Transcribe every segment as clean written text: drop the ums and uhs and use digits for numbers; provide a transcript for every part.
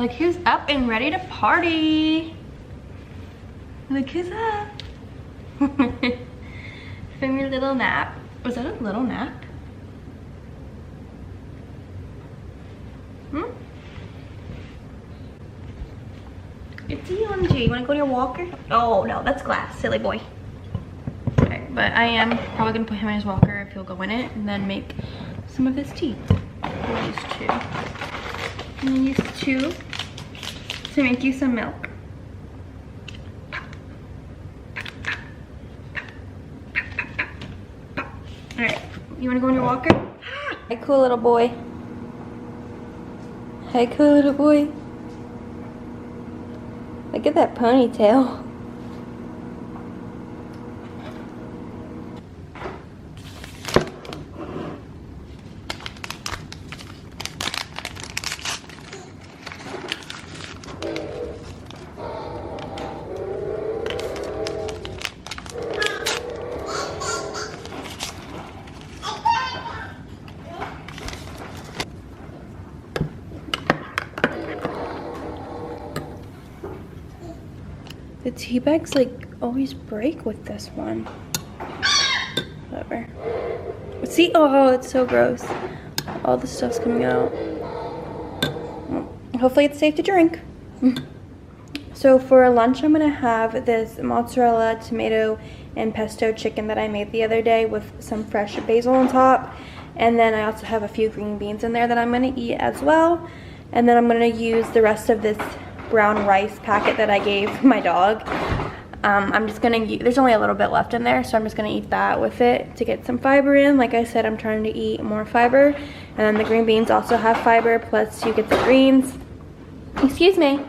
Look who's up and ready to party. Look who's up. From your little nap. Was that a little nap? It's EMG. You wanna go to your walker? Oh no, that's glass, silly boy. Okay, but I am probably gonna put him in his walker if he'll go in it and then make some of his tea. We'll use 2. I'm gonna use 2 to make you some milk. Alright, you wanna go in your walker? Hey, cool little boy. Hey, cool little boy. Look at that ponytail. The tea bags like always break with this one. Whatever. See, oh, it's so gross. All the stuff's coming out. Well, hopefully it's safe to drink. So for lunch, I'm gonna have this mozzarella, tomato, and pesto chicken that I made the other day with some fresh basil on top. And then I also have a few green beans in there that I'm gonna eat as well. And then I'm gonna use the rest of this brown rice packet that I gave my dog. I'm just gonna, there's only a little bit left in there, so I'm just gonna eat that with it to get some fiber in. Like I said, I'm trying to eat more fiber. And then the green beans also have fiber, plus you get the greens. Excuse me.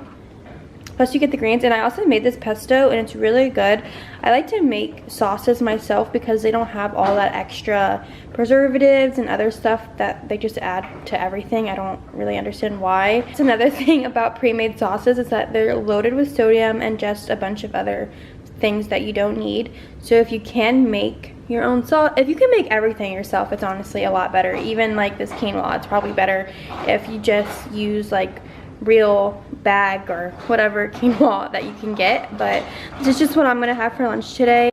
Plus you get the greens, and I also made this pesto and it's really good. I like to make sauces myself because they don't have all that extra preservatives and other stuff that they just add to everything. I don't really understand why. It's another thing about pre-made sauces is that they're loaded with sodium and just a bunch of other things that you don't need. So if you can make your own sauce, if you can make everything yourself, it's honestly a lot better. Even like this quinoa, it's probably better if you just use like real bag or whatever quinoa that you can get. But this is just what I'm gonna have for lunch today.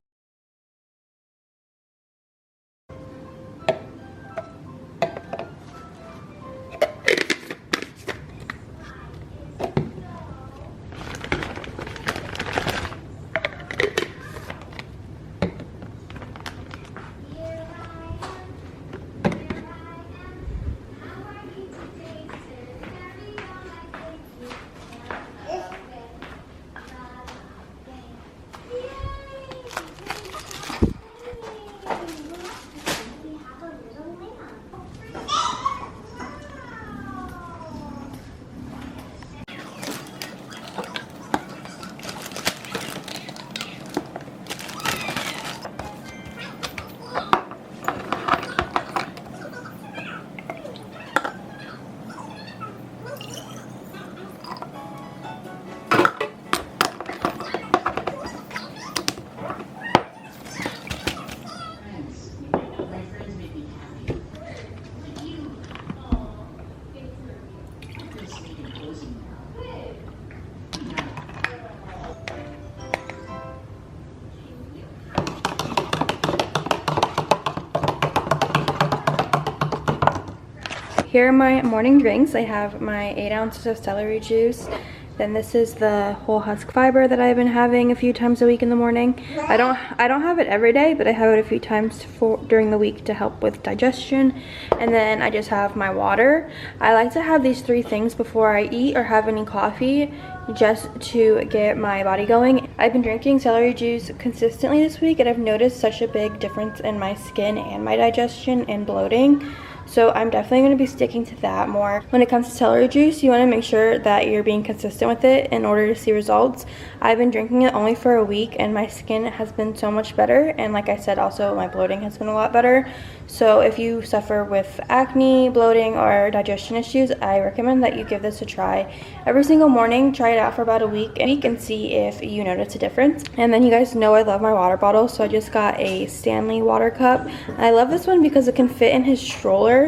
Here are my morning drinks. I have my 8 ounces of celery juice. Then this is the whole husk fiber that I've been having a few times a week in the morning. I don't have it every day, but I have it a few times during the week to help with digestion. And then I just have my water. I like to have these 3 things before I eat or have any coffee, just to get my body going. I've been drinking celery juice consistently this week, and I've noticed such a big difference in my skin and my digestion and bloating. So I'm definitely going to be sticking to that more. When it comes to celery juice, you want to make sure that you're being consistent with it in order to see results. I've been drinking it only for a week and my skin has been so much better. And like I said, also my bloating has been a lot better. So if you suffer with acne, bloating, or digestion issues, I recommend that you give this a try. Every single morning, try it out for about a week and see if you notice a difference. And then you guys know I love my water bottle, so I just got a Stanley water cup. I love this one because it can fit in his stroller.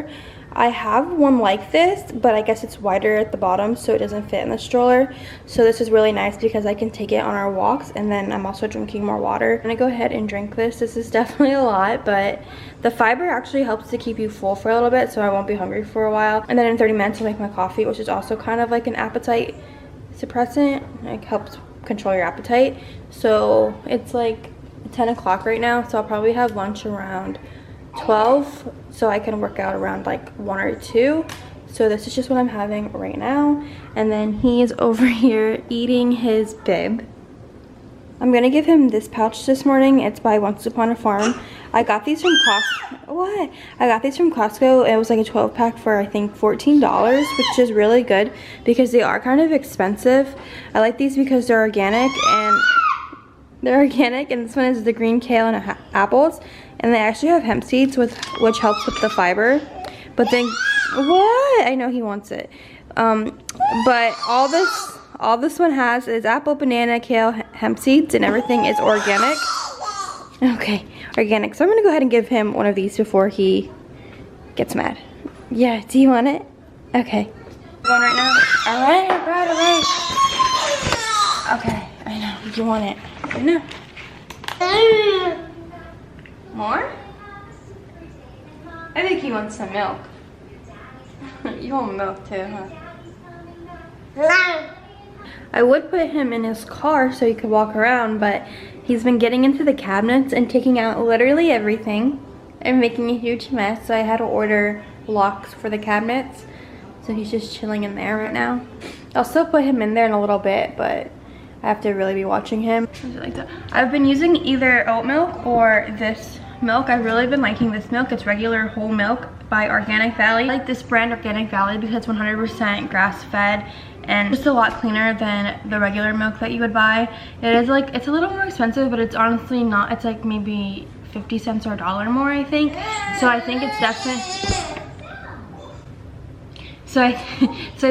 I have one like this, but I guess it's wider at the bottom so it doesn't fit in the stroller. So this is really nice because I can take it on our walks, and then I'm also drinking more water. I'm gonna go ahead and drink this. This is definitely a lot, but the fiber actually helps to keep you full for a little bit so I won't be hungry for a while. And then in 30 minutes I'll make my coffee, which is also kind of like an appetite suppressant. It helps control your appetite. So it's like 10 o'clock right now, so I'll probably have lunch around 12 so I can work out around like 1 or 2. So this is just what I'm having right now. And then he is over here eating his bib. I'm gonna give him this pouch this morning. It's by Once Upon a Farm. I got these from Costco. What? I got these from Costco. It was like a 12 pack for I think $14, which is really good because they are kind of expensive. I like these because they're organic, and this one is the green kale and apples, and they actually have hemp seeds which helps with the fiber. But then what? I know he wants it. But all this one has is apple, banana, kale, hemp seeds, and everything is organic. Okay, organic. So I'm gonna go ahead and give him one of these before he gets mad. Yeah, do you want it? Okay. Going right now? Alright, right. Okay, I know. You want it. I know. More? I think he wants some milk. You want milk too, huh? I would put him in his car so he could walk around, but he's been getting into the cabinets and taking out literally everything and making a huge mess. So I had to order locks for the cabinets. So he's just chilling in there right now. I'll still put him in there in a little bit, but I have to really be watching him. Like that. I've been using either oat milk or this milk. I've really been liking this milk. It's regular whole milk by Organic Valley. I like this brand Organic Valley because it's 100% grass fed and just a lot cleaner than the regular milk that you would buy. It is like, it's a little more expensive, but it's honestly not. It's like maybe 50 cents or $1 more, I think. So I think it's definitely, so I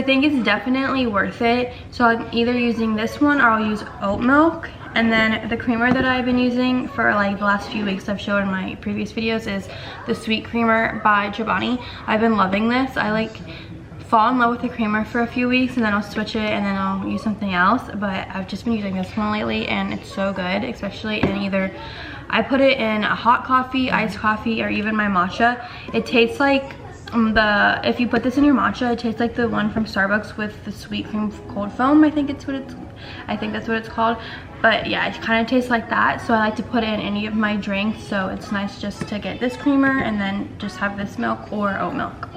think it's definitely worth it. So I'm either using this one or I'll use oat milk. And then the creamer that I've been using for like the last few weeks I've shown in my previous videos is the Sweet Creamer by Chobani. I've been loving this. I like fall in love with the creamer for a few weeks and then I'll switch it and then I'll use something else. But I've just been using this one lately and it's so good, especially in either, I put it in a hot coffee, iced coffee, or even my matcha. It tastes like if you put this in your matcha, it tastes like the one from Starbucks with the sweet cream cold foam. I think that's what it's called. But yeah, it kind of tastes like that. So I like to put it in any of my drinks. So it's nice just to get this creamer and then just have this milk or oat milk.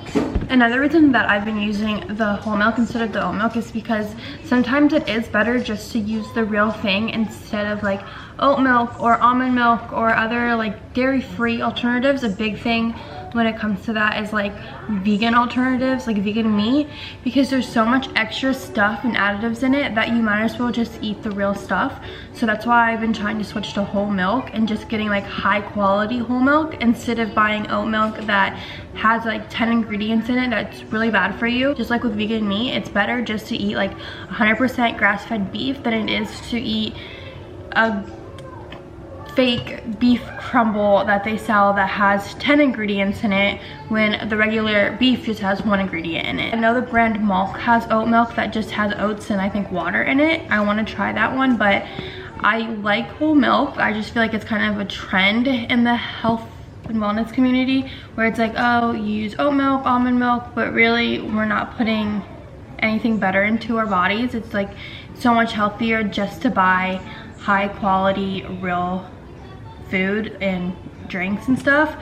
Another reason that I've been using the whole milk instead of the oat milk is because sometimes it is better just to use the real thing instead of like oat milk or almond milk or other like dairy-free alternatives. A big thing when it comes to that is like vegan alternatives, like vegan meat, because there's so much extra stuff and additives in it that you might as well just eat the real stuff. So that's why I've been trying to switch to whole milk and just getting like high quality whole milk instead of buying oat milk that has like 10 ingredients in it that's really bad for you. Just like with vegan meat, it's better just to eat like 100% grass-fed beef than it is to eat a fake beef crumble that they sell that has 10 ingredients in it when the regular beef just has 1 ingredient in it. I know the brand Malk has oat milk that just has oats and I think water in it. I want to try that one, but I like whole milk. I just feel like it's kind of a trend in the health and wellness community where it's like, oh, you use oat milk, almond milk, but really we're not putting anything better into our bodies. It's like so much healthier just to buy high quality real food and drinks and stuff.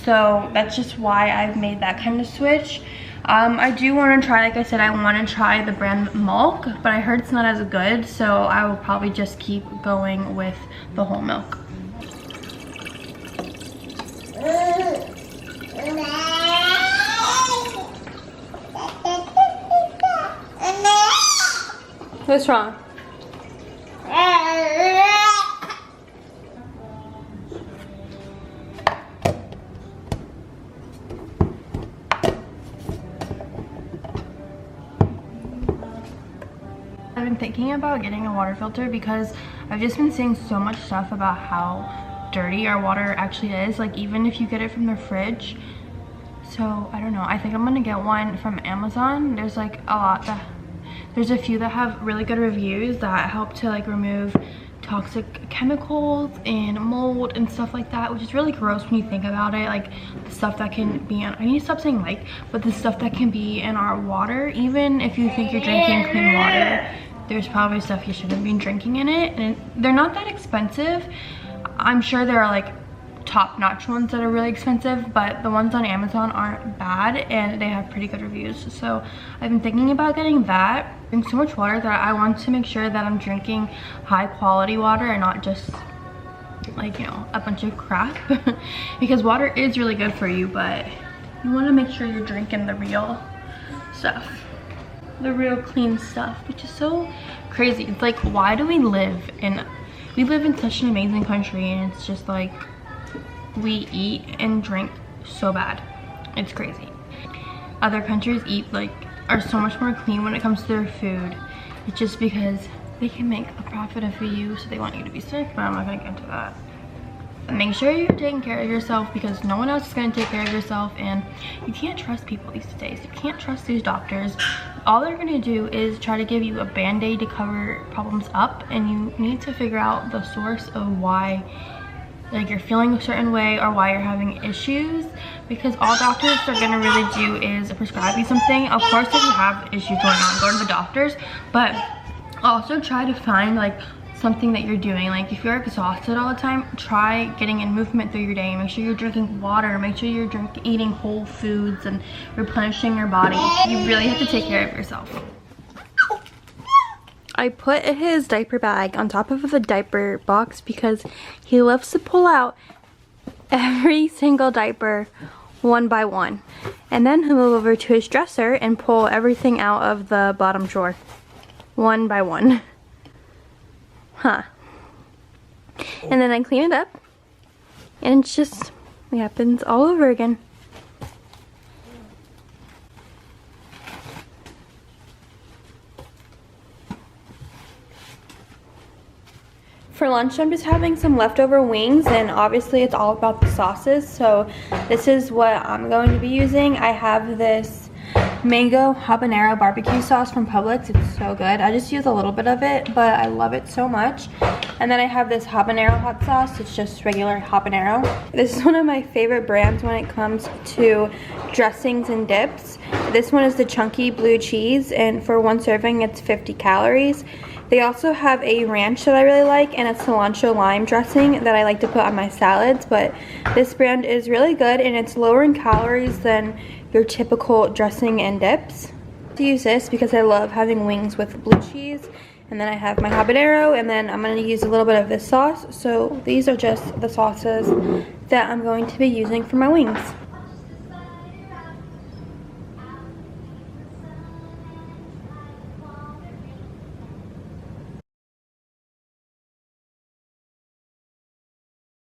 So that's just why I've made that kind of switch. I do want to try, like I said, I want to try the brand Malk, but I heard it's not as good, so I will probably just keep going with the whole milk. What's wrong? I've been thinking about getting a water filter because I've just been seeing so much stuff about how dirty our water actually is, like even if you get it from the fridge. So I don't know, I think I'm gonna get one from Amazon. There's like a lot that, there's a few that have really good reviews that help to like remove toxic chemicals and mold and stuff like that, which is really gross when you think about it. Like the stuff that can be in, I need to stop saying like, but the stuff that can be in our water, even if you think you're drinking clean water, there's probably stuff you shouldn't be drinking in it. And they're not that expensive. I'm sure there are like top-notch ones that are really expensive, but the ones on Amazon aren't bad and they have pretty good reviews. So I've been thinking about getting that. I drink so much water that I want to make sure that I'm drinking high quality water and not just like, you know, a bunch of crap. Because water is really good for you, but you want to make sure you're drinking the real stuff, the real clean stuff, which is so crazy. It's like, why do we live in such an amazing country and it's just like we eat and drink so bad? It's crazy. Other countries are so much more clean when it comes to their food. It's just because they can make a profit of you, so they want you to be sick, but I'm not gonna get into that. Make sure you're taking care of yourself, because no one else is going to take care of yourself, and you can't trust people these days. You can't trust these doctors. All they're going to do is try to give you a band-aid to cover problems up, and you need to figure out the source of why like you're feeling a certain way or why you're having issues, because all doctors are going to really do is prescribe you something. Of course, if you have issues going on, go to the doctors, but also try to find like something that you're doing. Like if you're exhausted all the time, try getting in movement through your day. Make sure you're drinking water, make sure you're eating whole foods and replenishing your body. You really have to take care of yourself. I put his diaper bag on top of the diaper box because he loves to pull out every single diaper one by one, and then he'll move over to his dresser and pull everything out of the bottom drawer one by one. Huh. And then I clean it up, and it's just, it happens all over again. For lunch, I'm just having some leftover wings, and obviously it's all about the sauces, so this is what I'm going to be using. I have this mango habanero barbecue sauce from Publix. It's so good. I just use a little bit of it, but I love it so much. And then I have this habanero hot sauce. It's just regular habanero. This is one of my favorite brands when it comes to dressings and dips. This one is the chunky blue cheese, and for one serving it's 50 calories. They also have a ranch that I really like, and a cilantro lime dressing that I like to put on my salads, but this brand is really good and it's lower in calories than your typical dressing and dips. I use this because I love having wings with blue cheese, and then I have my habanero, and then I'm going to use a little bit of this sauce. So these are just the sauces that I'm going to be using for my wings.